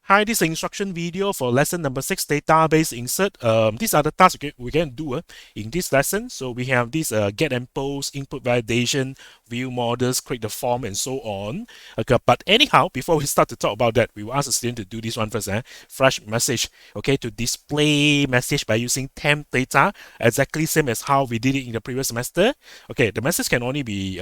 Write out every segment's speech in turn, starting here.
Hi, this is an instruction video for lesson number 6, database insert. These are the tasks we can do in this lesson. So we have this get and post, input validation, view models, create the form, and so on. Okay, but anyhow, before we start to talk about that, we will ask the student to do this one first. Fresh message. Okay, to display message by using temp data, exactly same as how we did it in the previous semester. Okay, the message can only be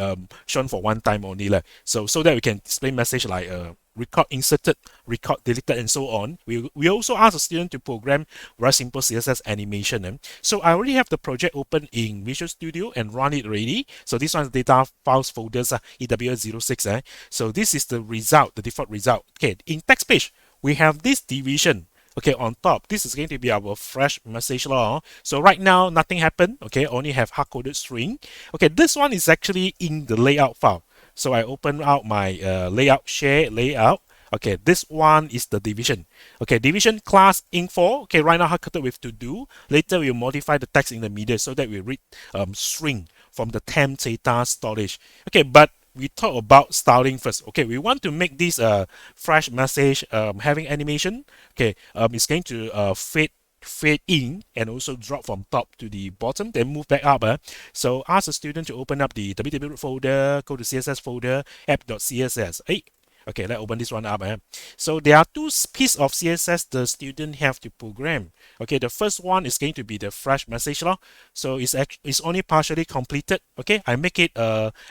shown for one time only. So that we can display message like record inserted, record deleted, and so on. We also ask the student to program very simple CSS animation. So I already have the project open in Visual Studio and run it already. So this one's data files folders, EWA-06. So this is the result, the default result. Okay, in text page, we have this division. Okay, on top, this is going to be our fresh message law. So right now, nothing happened. Okay, only have hard-coded string. Okay, this one is actually in the layout file. So I open out my layout, share layout. Okay, this one is the division. Okay, division class info. Okay, right now hard-coded with to do. Later we'll modify the text in the middle so that we read string from the temp data storage. Okay, but we talk about styling first. Okay, we want to make this fresh message having animation. Okay, it's going to fade in and also drop from top to the bottom, then move back up. So ask the student to open up the www folder, go to CSS folder, app.css. Okay, let's open this one up. So there are two pieces of CSS the student have to program. Okay, the first one is going to be the fresh message law. So it's only partially completed. Okay, I make it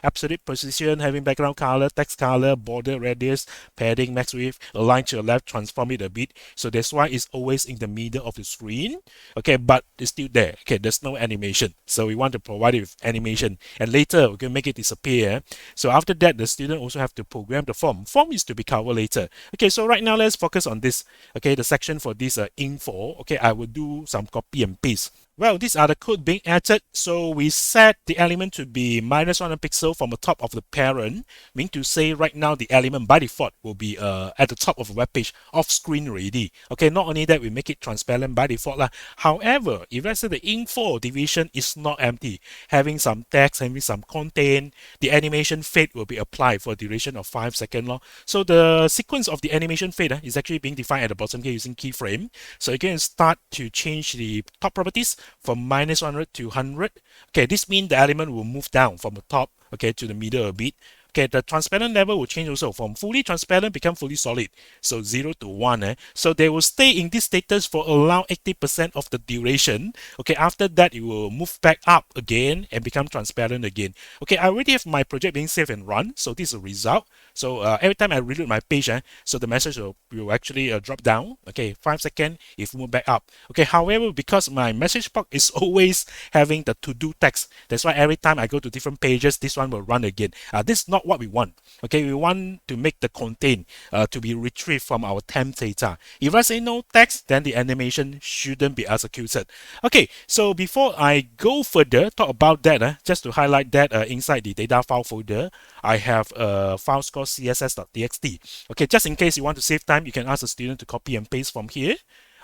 absolute precision, having background color, text color, border radius, padding, max width, align to the left, transform it a bit. So that's why it's always in the middle of the screen. Okay, but it's still there. Okay, there's no animation. So we want to provide it with animation. And later we can make it disappear. So after that, the student also have to program the form. Form is to be covered later. Okay, so right now let's focus on this. Okay, the section for this info. Okay, I will do some copy and paste. Well, these are the code being added. So we set the element to be -100 pixel from the top of the parent, meaning to say right now the element by default will be at the top of the web page, off screen already. Okay, not only that, we make it transparent by default. However, if let's say the info division is not empty, having some text, having some content, the animation fade will be applied for a duration of 5 seconds. So the sequence of the animation fade is actually being defined at the bottom here using keyframe. So you can start to change the top properties from -100 to 100. Okay, this means the element will move down from the top, okay, to the middle a bit. Okay, the transparent level will change also from fully transparent become fully solid. So 0 to 1. So they will stay in this status for around 80% of the duration. Okay, after that it will move back up again and become transparent again. Okay, I already have my project being saved and run. So this is a result. So every time I reload my page, so the message will actually drop down. Okay, 5 seconds, it will move back up. Okay, however, because my message box is always having the to-do text, that's why every time I go to different pages, this one will run again. This is not what we want. Okay, we want to make the content to be retrieved from our temp data. If I say no text, then the animation shouldn't be executed. Okay, so before I go further, talk about that, just to highlight that inside the data file folder, I have a file called css.txt. Okay, just in case you want to save time, you can ask the student to copy and paste from here.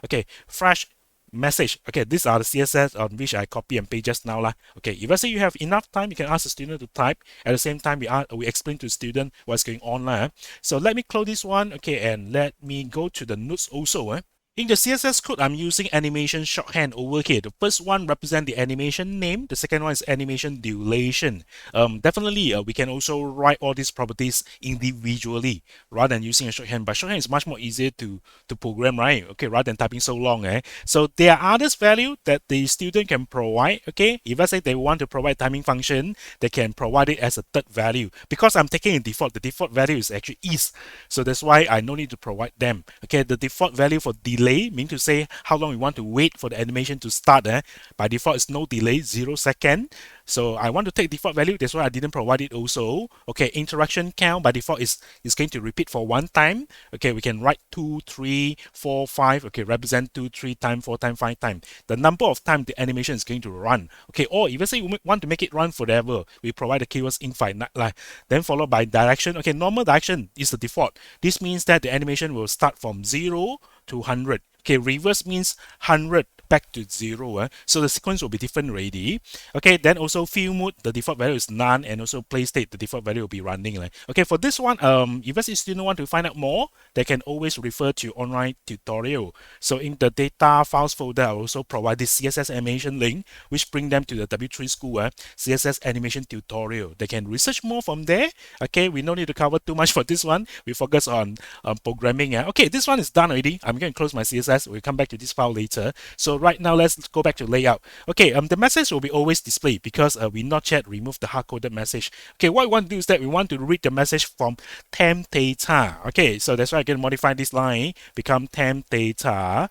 Okay, fresh message. Okay, these are the CSS on which I copy and paste just now. Okay, if let's say you have enough time, you can ask the student to type. At the same time, we explain to the student what's going on. So let me close this one. Okay, and let me go to the notes also. In the CSS code, I'm using animation shorthand over here. The first one represents the animation name. The second one is animation duration. Definitely, we can also write all these properties individually rather than using a shorthand. But shorthand is much more easier to program, right? Okay, rather than typing so long. So there are others value that the student can provide. Okay, if let's say they want to provide timing function, they can provide it as a third value. Because I'm taking a default, the default value is actually is. So that's why I no need to provide them. Okay, the default value for delay means to say how long we want to wait for the animation to start. By default, it's no delay, 0 second. So I want to take default value, that's why I didn't provide it also. Okay, interaction count by default is going to repeat for 1 time. Okay, we can write 2, 3, 4, 5. Okay, represent 2, 3 times, 4 times, 5 times. The number of times the animation is going to run. Okay, or if let's say you want to make it run forever, we provide the keywords infinite. Then followed by direction. Okay, normal direction is the default. This means that the animation will start from 0 to 100. Okay, reverse means 100 back to 0. So the sequence will be different already. Okay, then also field mode, the default value is none, and also play state, the default value will be running. Okay, for this one, if a student want to find out more, they can always refer to online tutorial. So in the data files folder, I also provide this CSS animation link, which bring them to the W3 School CSS animation tutorial. They can research more from there. Okay, we no need to cover too much for this one. We focus on programming. Okay, this one is done already. I'm going to close my CSS. We'll come back to this file later. So right now, let's go back to layout. Okay, the message will be always displayed because we not yet remove the hard-coded message. Okay, what we want to do is that we want to read the message from temp data. Okay, so that's why I can modify this line, become temp data.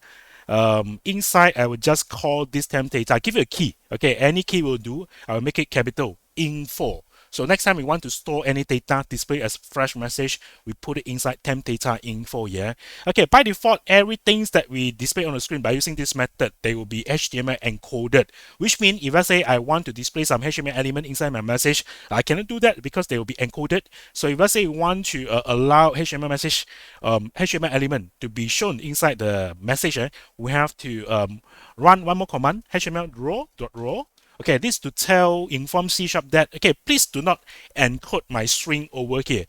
Inside, I will just call this temp data. I'll give it a key. Okay, any key will do. I will make it capital info. So next time we want to store any data, display as fresh message, we put it inside temp data info. Yeah. Okay. By default, everything that we display on the screen by using this method, they will be HTML encoded. Which means if I say I want to display some HTML element inside my message, I cannot do that because they will be encoded. So if I say we want to allow HTML message, HTML element to be shown inside the message, we have to run one more command, HTML raw.raw. Okay, this to tell inform C# that, okay, please do not encode my string over here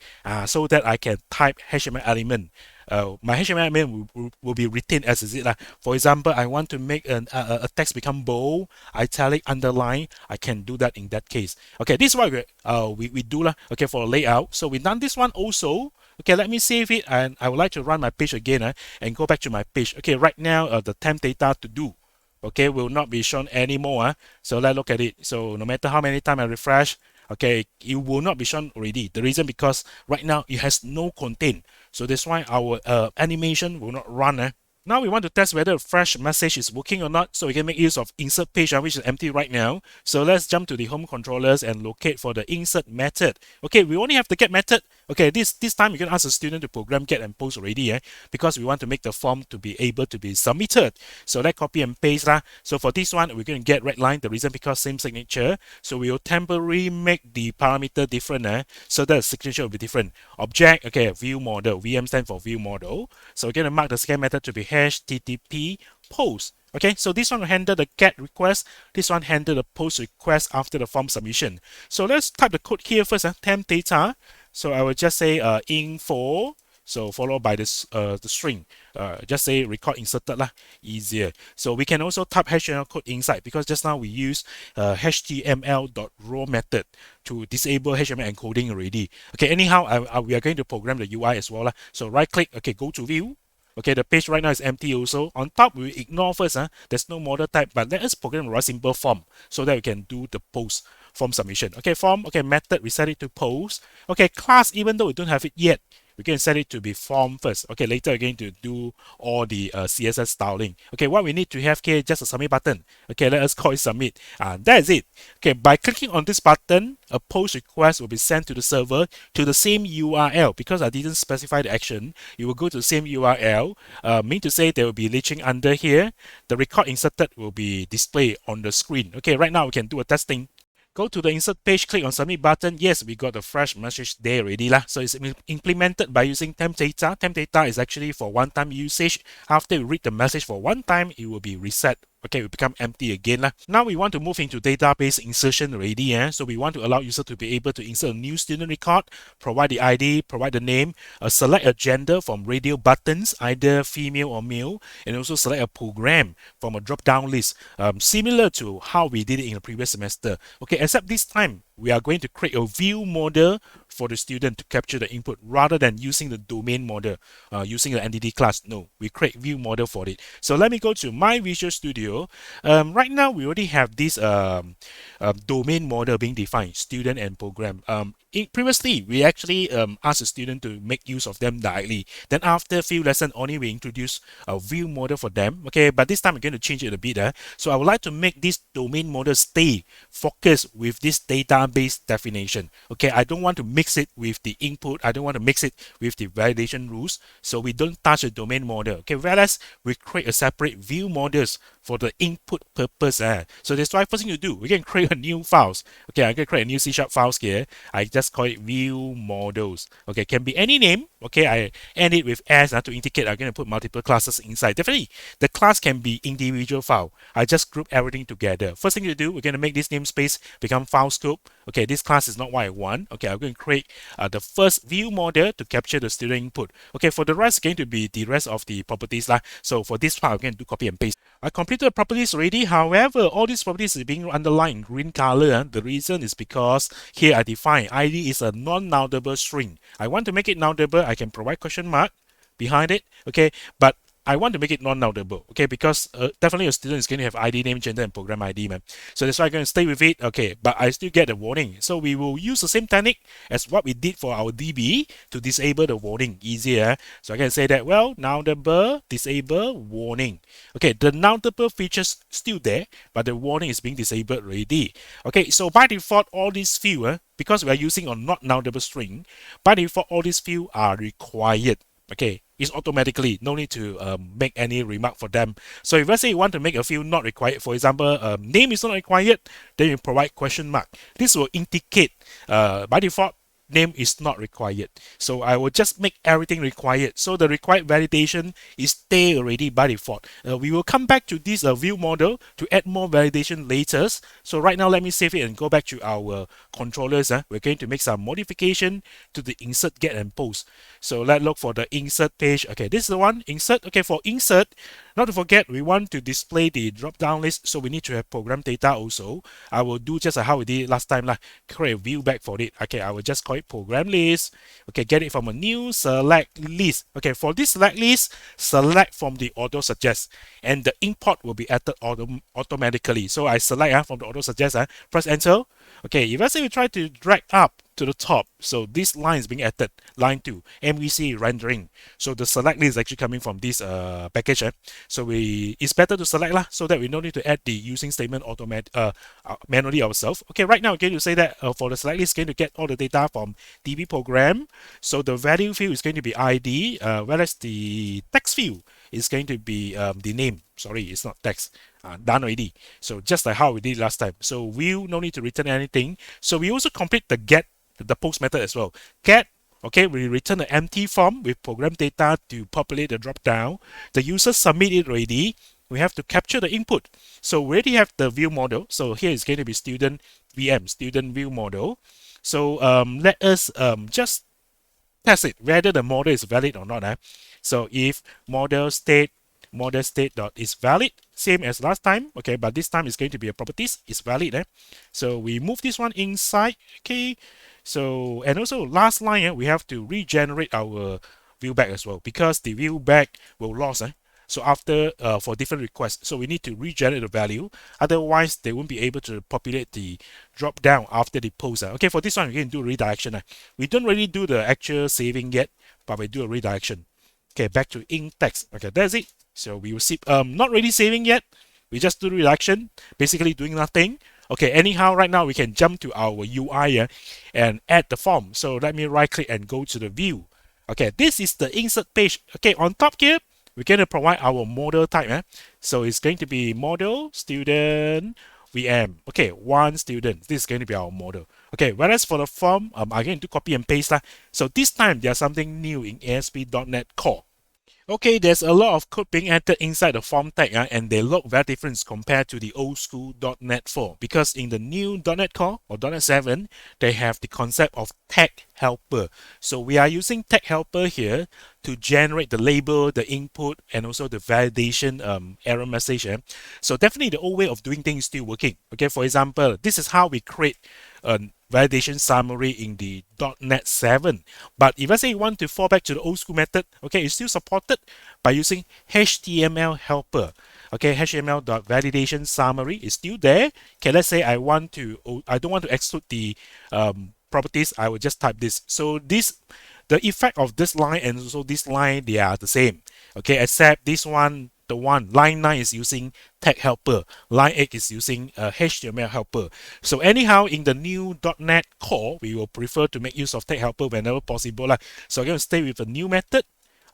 so that I can type HTML element. My HTML element will be retained as is it. For example, I want to make a text become bold, italic, underline. I can do that in that case. Okay, this is what we do. Okay, for layout. So we done this one also. Okay, let me save it, and I would like to run my page again and go back to my page. Okay, right now the temp data to do, okay, will not be shown anymore. So let's look at it. So no matter how many times I refresh, okay, it will not be shown already. The reason because right now it has no content. So that's why our animation will not run. Now we want to test whether a fresh message is working or not. So we can make use of insert page, which is empty right now. So let's jump to the home controllers and locate for the insert method. Okay, we only have the get method. Okay, this time you can ask the student to program get and post already, because we want to make the form to be able to be submitted. So let's copy and paste. So for this one, we're going to get red line. The reason because same signature. So we will temporarily make the parameter different, so that the signature will be different. Object, okay, view model. VM stands for view model. So we're going to mark the second method to be HTTP post. Okay, so this one will handle the get request. This one handle the post request after the form submission. So let's type the code here first. Temp data. So I will just say info. So followed by this the string. Just say record inserted easier. So we can also type HTML code inside because just now we use HTML.raw method to disable HTML encoding already. Okay, anyhow, we are going to program the UI as well. So right click. Okay, go to view. Okay, the page right now is empty also. On top, we ignore first. There's no model type, but let us program a simple form so that we can do the post form submission. Okay, form. Okay, method, we set it to post. Okay, class, even though we don't have it yet, we can set it to be form first. Okay, later we're going to do all the CSS styling. Okay, what we need to have here, just a submit button. Okay, let us call it submit. That's it. Okay, by clicking on this button, a post request will be sent to the server to the same URL. Because I didn't specify the action, you will go to the same URL. Mean to say they will be reaching under here. The record inserted will be displayed on the screen. Okay, right now we can do a testing. Go to the insert page, click on submit button. Yes, we got a fresh message there already. So it's implemented by using temp data. Temp data is actually for one-time usage. After you read the message for one time, it will be reset. Okay, it will become empty again. Now we want to move into database insertion already. So we want to allow user to be able to insert a new student record, provide the ID, provide the name, select a gender from radio buttons, either female or male, and also select a program from a drop-down list, similar to how we did it in the previous semester. Okay, except this time, we are going to create a view model for the student to capture the input rather than using the domain model, using the entity class. No, we create view model for it. So let me go to my Visual Studio. Right now, we already have this domain model being defined, student and program. Previously, we actually asked the student to make use of them directly. Then after a few lessons, only we introduce a view model for them. Okay, but this time we're going to change it a bit. So I would like to make this domain model stay focused with this database definition. Okay, I don't want to mix it with the input. I don't want to mix it with the validation rules. So we don't touch the domain model. Okay, whereas we create a separate view models for the input purpose. So that's why first thing you do, we can create a new files. Okay, I'm gonna create a new C# files here. I just call it view models. Okay, can be any name. Okay, I end it with s to indicate I'm gonna put multiple classes inside. Definitely, the class can be individual file. I just group everything together. First thing you do, we're gonna make this namespace become file scope. Okay, this class is not what I want. Okay, I'm going to create the first view model to capture the student input. Okay, for the rest, it's going to be the rest of the properties lah. So for this part, I'm going to do copy and paste. I completed the properties already. However, all these properties is being underlined in green color. The reason is because here I define ID is a non-nullable string. I want to make it nullable. I can provide question mark behind it. Okay, but I want to make it non-nullable, okay, because definitely a student is going to have ID name, gender, and program ID, man. So that's why I'm going to stay with it, okay, but I still get the warning. So we will use the same technique as what we did for our DB to disable the warning easier. So I can say that, well, nullable, disable, warning. Okay, the nullable features still there, but the warning is being disabled already. Okay, so by default, all these fields, because we are using a not nullable string, by default, all these fields are required. Okay, it's automatically, no need to make any remark for them. So if let's say you want to make a field not required, for example, name is not required, then you provide question mark. This will indicate by default name is not required. So I will just make everything required. So the required validation is there already by default. We will come back to this view model to add more validation later. So right now, let me save it and go back to our controllers. We're going to make some modification to the insert, get, and post. So let's look for the insert page. Okay, this is the one, insert. Okay, for insert, not to forget, we want to display the drop-down list, so we need to have program data also. I will do just how we did last time, create a view back for it. Okay, I will just call it program list. Okay, get it from a new select list. Okay, for this select list, select from the auto suggest, and the import will be added automatically. So I select from the auto suggest, press enter. Okay, if let's say we try to drag up to the top, so this line is being added, line 2, MVC rendering. So the select list is actually coming from this package. So it's better to select so that we don't need to add the using statement manually ourselves. Okay, right now we're going to say that for the select list, going to get all the data from DB program. So the value field is going to be ID, whereas the text field is going to be the name. Sorry, it's not text. Done already. So just like how we did last time. So view, no need to return anything. So we also complete the get, the post method as well. Get, okay, we return an empty form with program data to populate the drop down. The user submit it already. We have to capture the input. So we already have the view model. So here is going to be student VM, student view model. So let us just test it whether the model is valid or not. So if model state dot is valid, same as last time, okay, but this time it's going to be a properties, is valid. So we move this one inside, okay. So, and also last line, we have to regenerate our view back as well, because the view back will lose. So after for different requests, so we need to regenerate the value, otherwise they won't be able to populate the drop down after the post. Okay, for this one we can do redirection. We don't really do the actual saving yet, but we do a redirection. Okay, back to ink text. Okay, that's it. So we will see, not really saving yet. We just do redirection, basically doing nothing. Okay, anyhow, right now we can jump to our UI and add the form. So let me right click and go to the view. Okay, this is the insert page. Okay, on top here, we're going to provide our model type. So it's going to be model student VM. Okay, one student. This is going to be our model. Okay, whereas for the form, I'm going to do copy and paste. So this time there's something new in ASP.NET Core. Okay, there's a lot of code being added inside the form tag, and they look very different compared to the old school .NET 4, because in the new .NET Core or .NET 7, they have the concept of tag helper. So we are using tag helper here to generate the label, the input, and also the validation error message. So definitely the old way of doing things is still working. Okay, for example, this is how we create a validation summary in the .NET 7. But if let's say you want to fall back to the old school method, okay, it's still supported by using HTML helper. Okay, HTML.validation summary is still there. Okay, let's say I don't want to exclude the properties. I will just type this. So the effect of this line and also this line, they are the same. Okay, except this one, the line 9 is using tag helper, line 8 is using HTML helper. So anyhow, in the new .NET Core, we will prefer to make use of tag helper whenever possible. So I'm going to stay with a new method.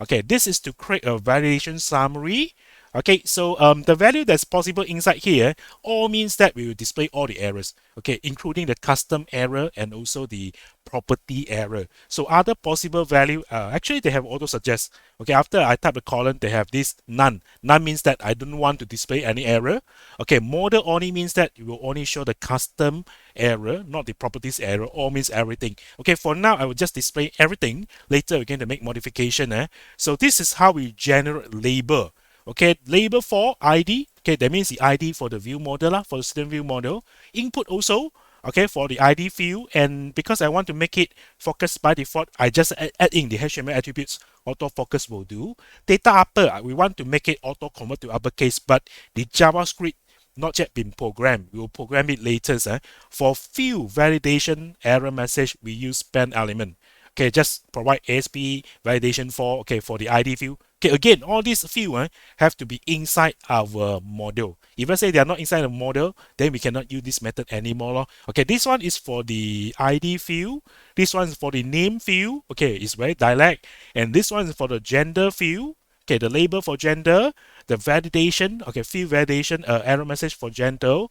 Okay, this is to create a validation summary. Okay, so the value that's possible inside here all means that we will display all the errors, okay, including the custom error and also the property error. So other possible value, actually they have auto suggest. Okay, after I type a column, they have this none. None means that I don't want to display any error. Okay, model only means that it will only show the custom error, not the properties error. All means everything. Okay, for now I will just display everything. Later we're going to make modification. So this is how we generate label. Okay, label for ID. Okay, that means the ID for the view model, for the student view model. Input also, okay, for the ID field. And because I want to make it focus by default, I just add in the HTML attributes. Autofocus will do. Data upper, we want to make it auto convert to uppercase, but the JavaScript not yet been programmed. We will program it later. For field validation error message, we use span element. Okay, just provide ASP validation for, okay, for the ID field. Okay, again, all these fields have to be inside our model. If let's say they are not inside the model, then we cannot use this method anymore. Okay, this one is for the ID field. This one is for the name field. Okay, it's very direct. And this one is for the gender field. Okay, the label for gender, the validation, okay, field validation, error message for gender.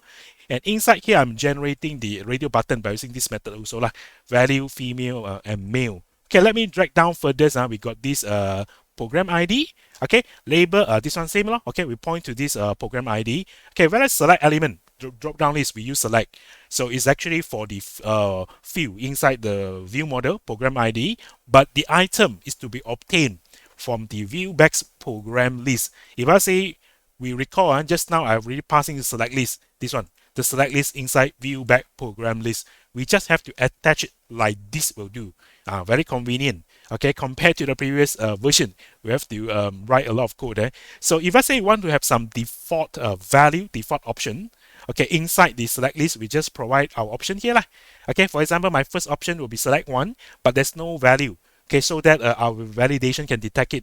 And inside here, I'm generating the radio button by using this method also lah. Value, female, and male. Okay, let me drag down further. We got this program ID. Okay, label, this one same lah. Okay, we point to this program ID. Okay, when I select element, drop down list, we use select. So it's actually for the field inside the view model, program ID, but the item is to be obtained from the viewbacks program list. If I say, we recall just now I've already passing the select list, this one, the select list inside viewback program list. We just have to attach it like this will do. Very convenient. Okay, compared to the previous version, we have to write a lot of code. So if I say you want to have some default value, default option, okay, inside the select list, we just provide our option here lah. Okay, for example, my first option will be select one, but there's no value. Okay, so that our validation can detect it.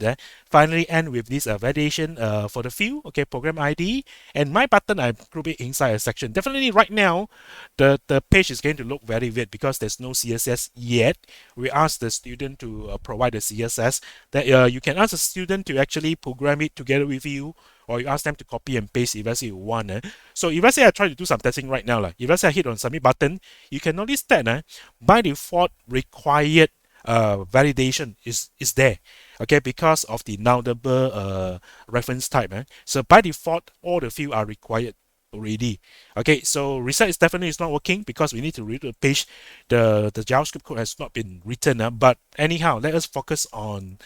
Finally, end with this validation for the field. Okay, program ID, and my button I group it inside a section. Definitely, right now, the page is going to look very weird because there's no CSS yet. We ask the student to provide the CSS. That you can ask the student to actually program it together with you, or you ask them to copy and paste if let's say you want. So if let's say I try to do some testing right now, if let's say I hit on submit button, you can notice that by default required validation is there, okay, because of the nullable reference type. So by default, all the fields are required already. Okay, so reset is definitely is not working because we need to read the page. The JavaScript code has not been written. But anyhow, let us focus on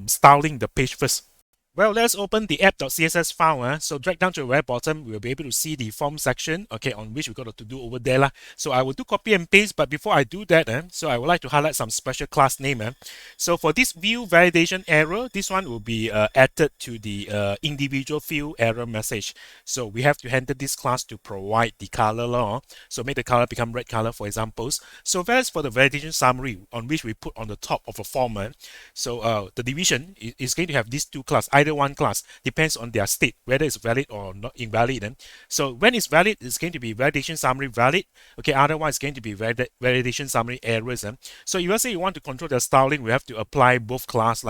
styling the page first. Well, let's open the app.css file. So drag down to the very bottom, we'll be able to see the form section, okay, on which we got to do over there. So I will do copy and paste, but before I do that, so I would like to highlight some special class name. So for this view validation error, this one will be added to the individual field error message. So we have to handle this class to provide the color. So make the color become red color, for examples. So that's for the validation summary on which we put on the top of a form. So the division is going to have these two classes. Either one class, depends on their state, whether it's valid or not invalid. So when it's valid, it's going to be validation summary valid. Okay, otherwise it's going to be validation summary errors. So if you say you want to control the styling, we have to apply both class.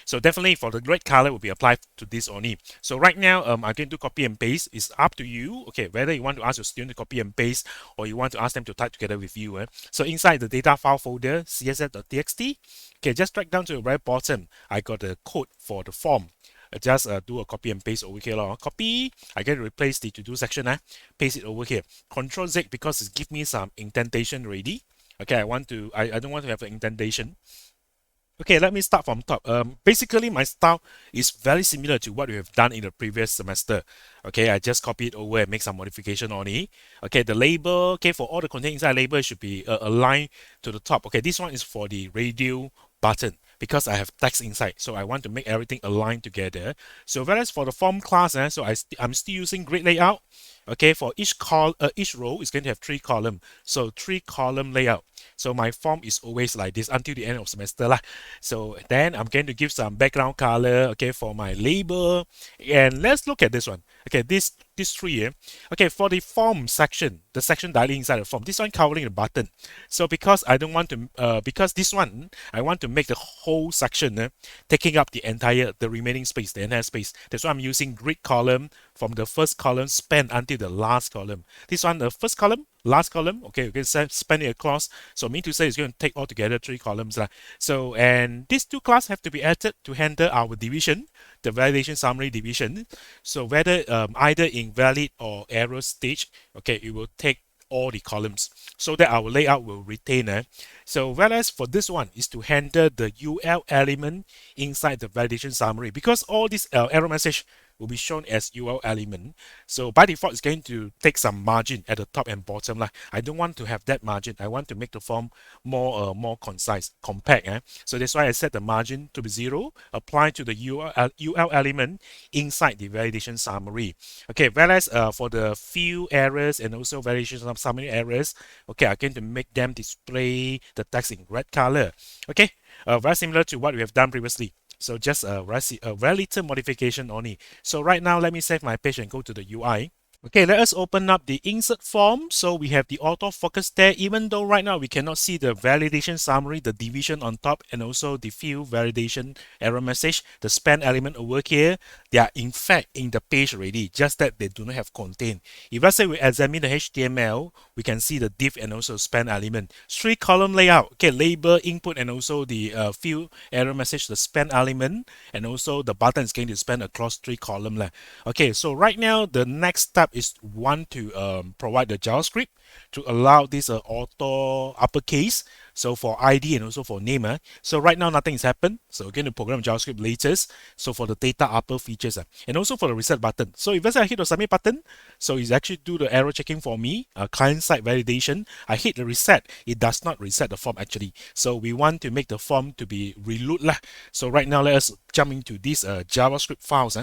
So definitely for the red color will be applied to this only. So right now, I'm going to copy and paste. It's up to you, okay, whether you want to ask your student to copy and paste or you want to ask them to type together with you. So inside the data file folder, css.txt, okay, just drag down to the very bottom. I got the code for the form. Just do a copy and paste over here. Copy, I can replace the to-do section. Paste it over here. Control Z because it gives me some indentation already. Okay, I don't want to have an indentation. Okay, let me start from top. Basically, my style is very similar to what we have done in the previous semester. Okay, I just copy it over and make some modification on it. Okay, the label, okay, for all the content inside label, it should be aligned to the top. Okay, this one is for the radio button because I have text inside, so I want to make everything aligned together. So whereas for the form class, so I'm still using grid layout. Okay, for each row is going to have 3 columns. So 3 column layout. So my form is always like this until the end of semester lah. So then I'm going to give some background color, okay, for my label. And let's look at this one. Okay, this three here. Okay, for the form section, the section directly inside the form, this one covering the button. So because I don't want to, because this one, I want to make the whole section taking up the remaining space, the entire space. That's why I'm using grid column from the first column span until the last column. This one, the first column, last column, okay, we can span it across. So mean to say it's going to take all together 3 columns. So, and these 2 classes have to be added to handle our division, the validation summary division. So whether either invalid or error stage, okay, it will take all the columns so that our layout will retain. So whereas for this one is to handle the UL element inside the validation summary, because all this error message will be shown as UL element. So by default, it's going to take some margin at the top and bottom. I don't want to have that margin. I want to make the form more concise, compact. So that's why I set the margin to be 0, apply to the UL element inside the validation summary. Okay, whereas for the field errors and also validation summary errors, okay, I'm going to make them display the text in red color. Okay, very similar to what we have done previously. So just a very little modification only. So right now, let me save my page and go to the UI. Okay, let us open up the insert form. So we have the autofocus there, even though right now we cannot see the validation summary, the division on top, and also the field validation error message, the span element over here. They are in fact in the page already, just that they do not have content. If let's say we examine the HTML, we can see the div and also span element. 3 column layout, okay, label, input, and also the field error message, the span element, and also the button is going to span across 3 columns. Okay, so right now the next step is want to provide the JavaScript to allow this auto uppercase. So for ID and also for name. So right now nothing has happened. So we're going to program JavaScript later. So for the data upper features and also for the reset button. So if I hit the submit button, so it's actually do the error checking for me, client side validation. I hit the reset. It does not reset the form actually. So we want to make the form to be reload lah. So right now let us jump into these JavaScript files.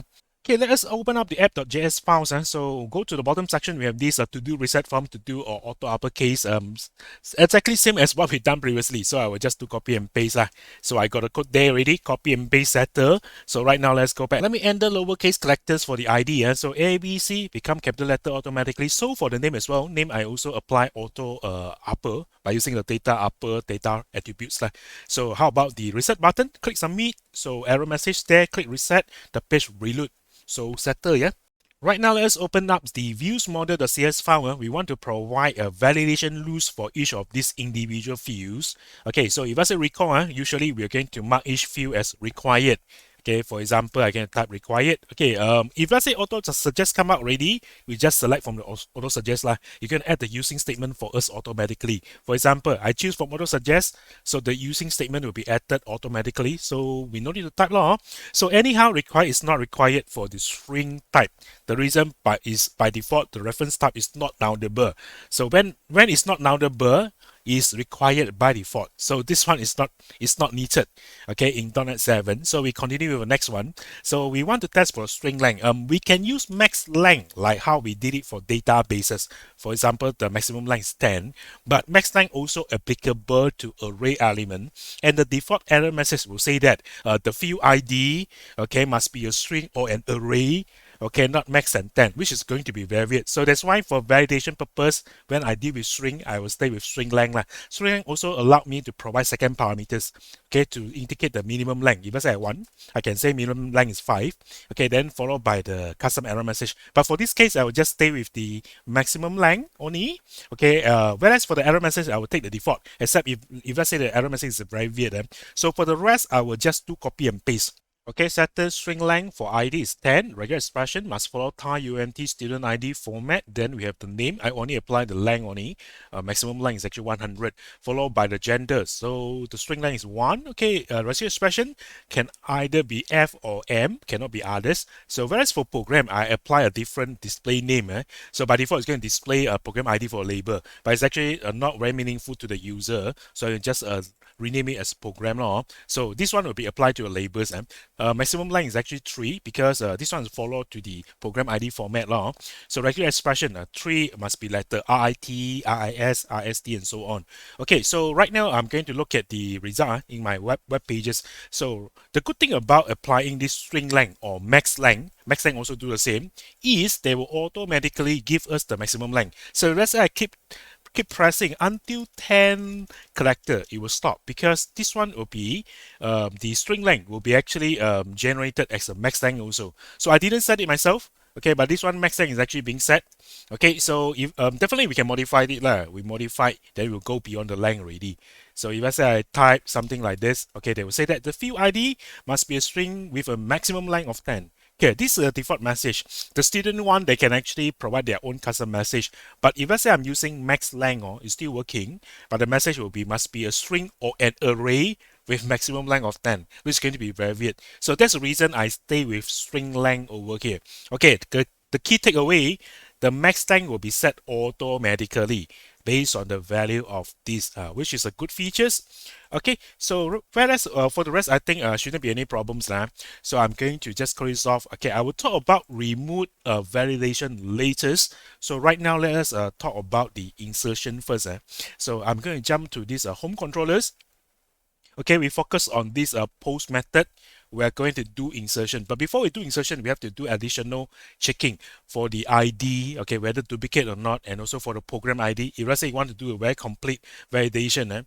Okay, let us open up the app.js files. So go to the bottom section. We have this to-do reset form, to-do or auto uppercase. Exactly same as what we've done previously. So I will just do copy and paste. So I got a code there already, copy and paste setter. So right now let's go back. Let me enter lowercase characters for the ID. So A, B, C become capital letter automatically. So for the name as well, name I also apply auto upper by using the data upper data attributes. So how about the reset button? Click submit. So error message there, click reset, the page reload. So settle, yeah. Right now, let's open up the views model.cs file. We want to provide a validation loose for each of these individual fields. Okay, so if I recall, usually we're going to mark each field as required. Okay, for example, I can type required. Okay, if let's say auto suggest come out already, we just select from the auto suggest lah. You can add the using statement for us automatically. For example, I choose from auto suggest, so the using statement will be added automatically. So we no need to type law. So anyhow, required is not required for the string type. The reason is by default the reference type is not nullable. So when it's not nullable, is required by default. So this one is not needed, okay, in .NET 7. So we continue with the next one. So we want to test for string length. We can use max length like how we did it for databases. For example, the maximum length is 10, but max length also applicable to array element. And the default error message will say that the field ID, okay, must be a string or an array. Okay, not max than 10, which is going to be varied. So that's why for validation purpose, when I deal with string, I will stay with string length. String length also allowed me to provide second parameters, okay, to indicate the minimum length. If I say 1, I can say minimum length is 5, okay, then followed by the custom error message. But for this case, I will just stay with the maximum length only, okay, whereas for the error message, I will take the default, except if I say the error message is very weird. So for the rest, I will just do copy and paste. Okay, setter string length for ID is 10. Regular expression must follow tar unt student ID format. Then we have the name. I only apply the length only. Maximum length is actually 100. Followed by the gender. So the string length is 1. Okay, regular expression can either be F or M. Cannot be others. So whereas for program, I apply a different display name. So by default, it's going to display a program ID for a label. But it's actually not very meaningful to the user. So you just rename it as program. So this one will be applied to the labels. maximum length is actually 3 because this one is followed to the program ID format law. So regular expression 3 must be letter RIT, RIS, RST and so on. Okay, so right now I'm going to look at the result in my web pages. So the good thing about applying this string length or max length also do the same, is they will automatically give us the maximum length. So let's say I keep pressing until 10 character, it will stop because this one will be the string length will be actually generated as a max length also. So I didn't set it myself. Okay, but this one max length is actually being set. Okay, so if definitely we can modify it lah. We modify, then we'll go beyond the length already. So if I say I type something like this, okay, they will say that the field ID must be a string with a maximum length of 10. Okay, this is a default message. The student one, they can actually provide their own custom message. But if I say I'm using max length, it's still working, but the message will be must be a string or an array with maximum length of 10, which is going to be very weird. So that's the reason I stay with string length over here. Okay, the key takeaway, the max length will be set automatically based on the value of this, which is a good features. Okay, so whereas for the rest, I think shouldn't be any problems now. So I'm going to just close off. Okay, I will talk about remote validation later. So right now, let us talk about the insertion first. So I'm going to jump to these home controllers. Okay, we focus on this post method. We are going to do insertion, but before we do insertion, we have to do additional checking for the ID, okay, whether duplicate or not, and also for the program ID. If let's say you want to do a very complete validation,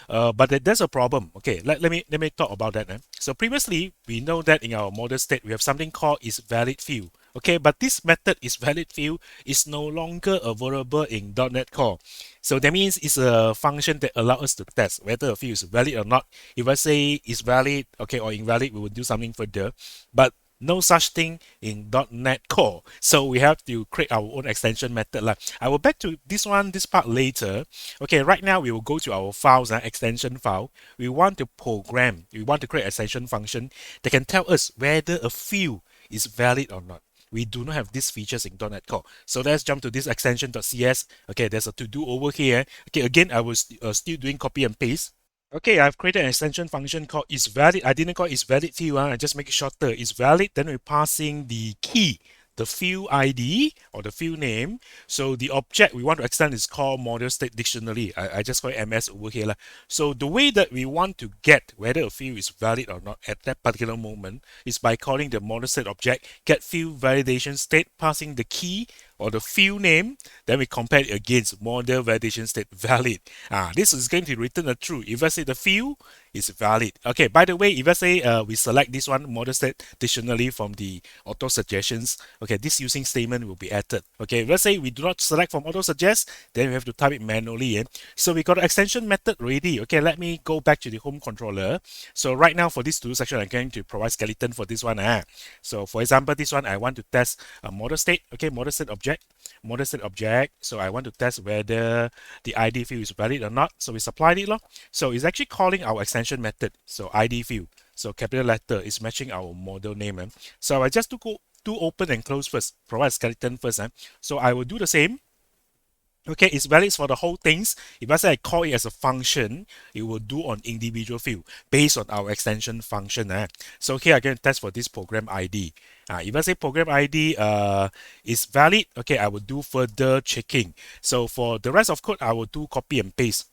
but there's a problem. Okay, let me talk about that. So previously, we know that in our model state, we have something called is valid field. Okay, but this method is valid field is no longer available in .NET Core. So that means it's a function that allows us to test whether a field is valid or not. If I say it's valid, okay, or invalid, we will do something further. But no such thing in .NET Core. So we have to create our own extension method. I will back to this part later. Okay, right now we will go to our files and extension file. We want to program, we want to create extension function that can tell us whether a field is valid or not. We do not have these features in .NET Core. So let's jump to this extension.cs. Okay, there's a to-do over here. Okay, again, I was still doing copy and paste. Okay, I've created an extension function called isValid. I didn't call isValid field. I just make it shorter. IsValid. Then we're passing the key, the field ID or the field name. So the object we want to extend is called model state dictionary. I just call it MS over here. So the way that we want to get whether a field is valid or not at that particular moment is by calling the model state object get field validation state, passing the key or the field name, then we compare it against model validation state valid. This is going to return a true. If I say the field is valid. Okay, by the way, if I say we select this one, model state dictionary from the auto suggestions, okay, this using statement will be added. Okay, if let's say we do not select from auto suggest, then we have to type it manually. So we got an extension method ready. Okay, let me go back to the home controller. So right now for this to-do section, I'm going to provide skeleton for this one. So for example, this one, I want to test a model state. Okay, model state object. So I want to test whether the ID field is valid or not. So we supplied it. So it's actually calling our extension method. So ID field. So capital letter is matching our model name. So I just do open and close first. Provide skeleton first. So I will do the same. Okay, it's valid for the whole things. If I say I call it as a function, it will do on individual field based on our extension function. So here I'm going to test for this program ID. If I say program ID is valid, okay, I will do further checking. So for the rest of code, I will do copy and paste.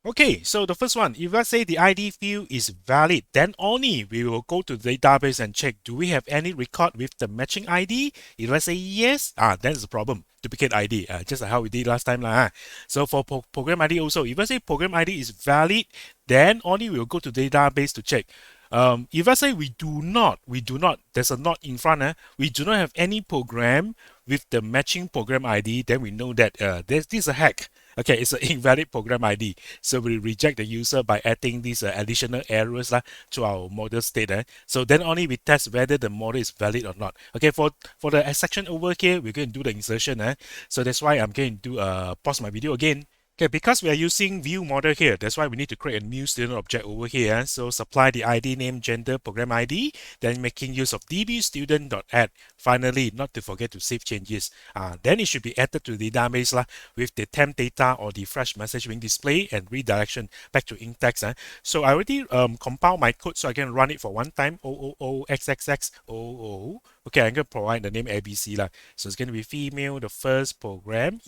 Okay, so the first one, if let's say the ID field is valid, then only we will go to the database and check, do we have any record with the matching ID? If let's say yes, that's the problem, duplicate ID, just like how we did last time. So for program ID also, if let's say program ID is valid, then only we will go to the database to check. If let's say we do not, there's a not in front, we do not have any program with the matching program ID, then we know that this is a hack. Okay, it's an invalid program ID. So we reject the user by adding these additional errors to our model state. So then only we test whether the model is valid or not. Okay, for the section over here, we're going to do the insertion. So that's why I'm going to pause my video again. Okay, because we are using view model here, that's why we need to create a new student object over here. So supply the ID name, gender, program ID, then making use of dbStudent.add. Finally, not to forget to save changes. Then it should be added to the database with the temp data or the fresh message being displayed and redirection back to in-text. So I already compiled my code so I can run it for one time. XXX. Okay, I'm going to provide the name ABC. So it's going to be female, the first program,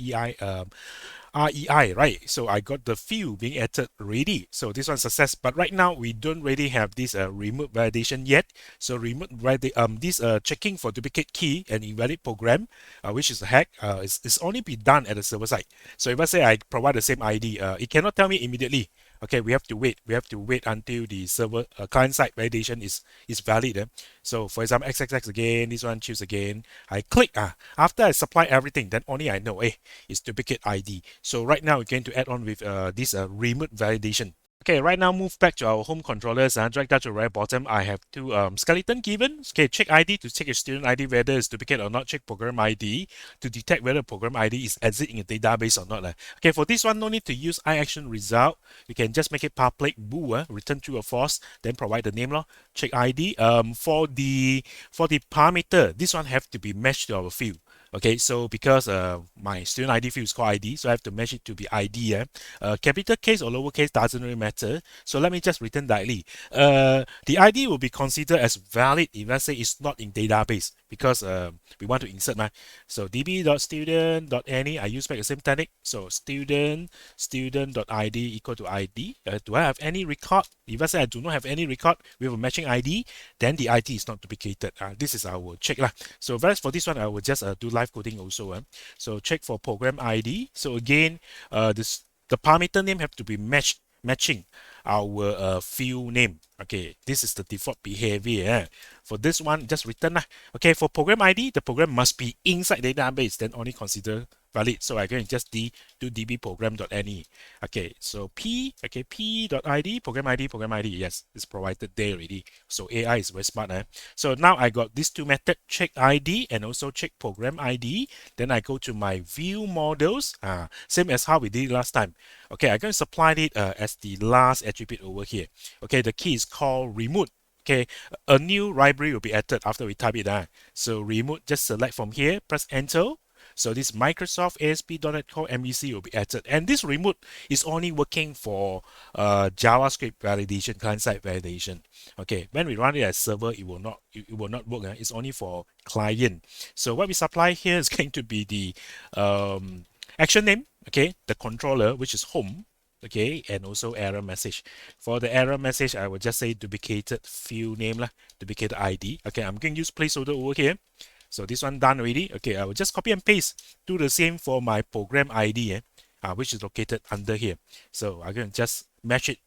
REI, right? So I got the field being added ready. So this one's success. But right now we don't really have this remote validation yet. So this checking for duplicate key and invalid program, which is a hack, is only be done at the server side. So if I say I provide the same ID, it cannot tell me immediately. Okay, we have to wait. We have to wait until the server client side validation is valid. So for example, XXX again, this one choose again. I click. After I supply everything, then only I know, it's duplicate ID. So right now we're going to add on with this remote validation. Okay, right now move back to our home controllers and drag down to the right bottom. I have two skeleton given. Okay, check ID to check your student ID whether it's duplicate or not. Check program ID to detect whether program ID is exiting a database or not. Okay, for this one, no need to use iAction result. You can just make it public bool, return true or false, then provide the name. Check ID. For the parameter, this one have to be matched to our field. Okay, so because my student ID field is called ID, so I have to match it to be ID. Capital case or lowercase doesn't really matter. So let me just return directly. The ID will be considered as valid if let's say it's not in database because we want to insert. So db.student.any, I use back the same technique. So student.id equal to ID. Do I have any record? If I say I do not have any record with a matching ID, then the ID is not duplicated. This is our check. So for this one, I will just do live coding also. So check for program ID. So again, the parameter name have to be matching our field name. Okay, this is the default behavior. For this one, just return. Okay, for program ID, the program must be inside database, then only consider valid. So I can just do db program.any. Okay, so p.id, program ID. Yes, it's provided there already. So AI is very smart. So now I got these two methods, check ID and also check program ID. Then I go to my view models, same as how we did last time. Okay, I'm going to supply it as the last attribute over here. Okay, the key is called remote. Okay, a new library will be added after we type it. So remote, just select from here, press enter. So this Microsoft ASP.NET Core MVC will be added. And this remote is only working for JavaScript validation, client-side validation. Okay, when we run it as server, it will not work. It's only for client. So what we supply here is going to be the action name, okay, the controller, which is home, okay, and also error message. For the error message, I will just say duplicated field name, duplicated ID. Okay, I'm going to use placeholder over here. So this one done already. Okay, I will just copy and paste. Do the same for my program ID, which is located under here. So I'm going to just match it.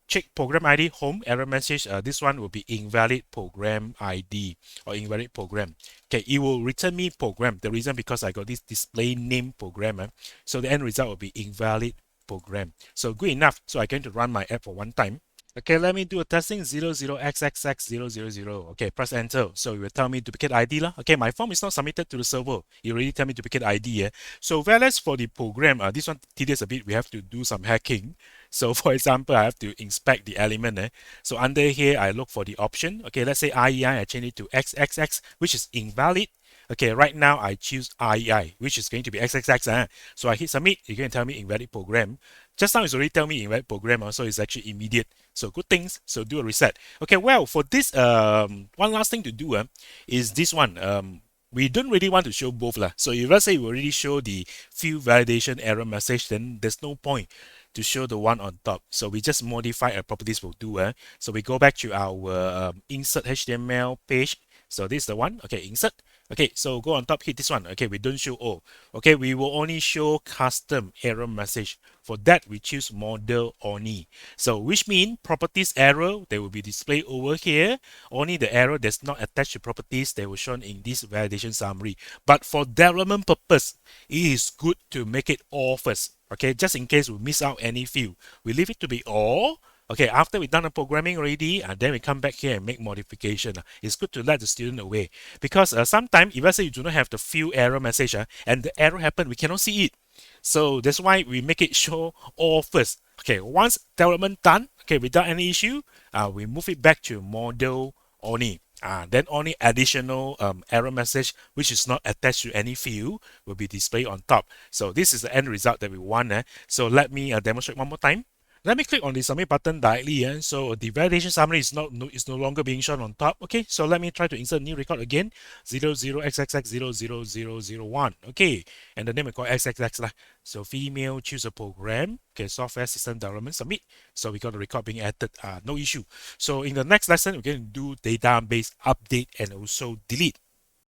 Check program ID, home, error message. This one will be invalid program ID or invalid program. Okay, it will return me program. The reason because I got this display name program. So the end result will be invalid program. So good enough. So I'm going to run my app for one time. Okay, let me do a testing 00xxx000. Okay, press enter. So it will tell me duplicate ID. Okay, my form is not submitted to the server. It already tell me duplicate ID. So whereas for the program, this one tedious a bit, we have to do some hacking. So for example, I have to inspect the element. So under here, I look for the option. Okay, let's say REI, I change it to XXX, which is invalid. Okay, right now I choose REI, which is going to be XXX. So I hit submit, it's going to tell me invalid program. Just now it's already tell me invalid program, so it's actually immediate. So good things. So do a reset. Okay, well, for this, one last thing to do is this one. We don't really want to show both. So if let's say we already show the field validation error message, then there's no point to show the one on top. So we just modify our properties will do. So we go back to our insert HTML page. So this is the one. Okay, insert. Okay, so go on top, hit this one. Okay, we don't show all. Okay, we will only show custom error message. For that, we choose model only. So which means properties error, they will be displayed over here. Only the error that's not attached to properties, they will shown in this validation summary. But for development purpose, it is good to make it all first. Okay, just in case we miss out any field. We leave it to be all. Okay, after we've done the programming already, and then we come back here and make modification. It's good to let the student away because sometimes if let's say you do not have the field error message and the error happen, we cannot see it. So that's why we make it show all first. Okay, once development done, okay, without any issue, we move it back to model only. Then only additional error message which is not attached to any field will be displayed on top. So this is the end result that we want. So let me demonstrate one more time. Let me click on the submit button directly. So the validation summary is no longer being shown on top. Okay, so let me try to insert new record again. 00xxx00001. Okay, and the name I call xxx lah. So female, choose a program. Okay, software system development, submit. So we got the record being added. No issue. So in the next lesson, we're going to do database update and also delete.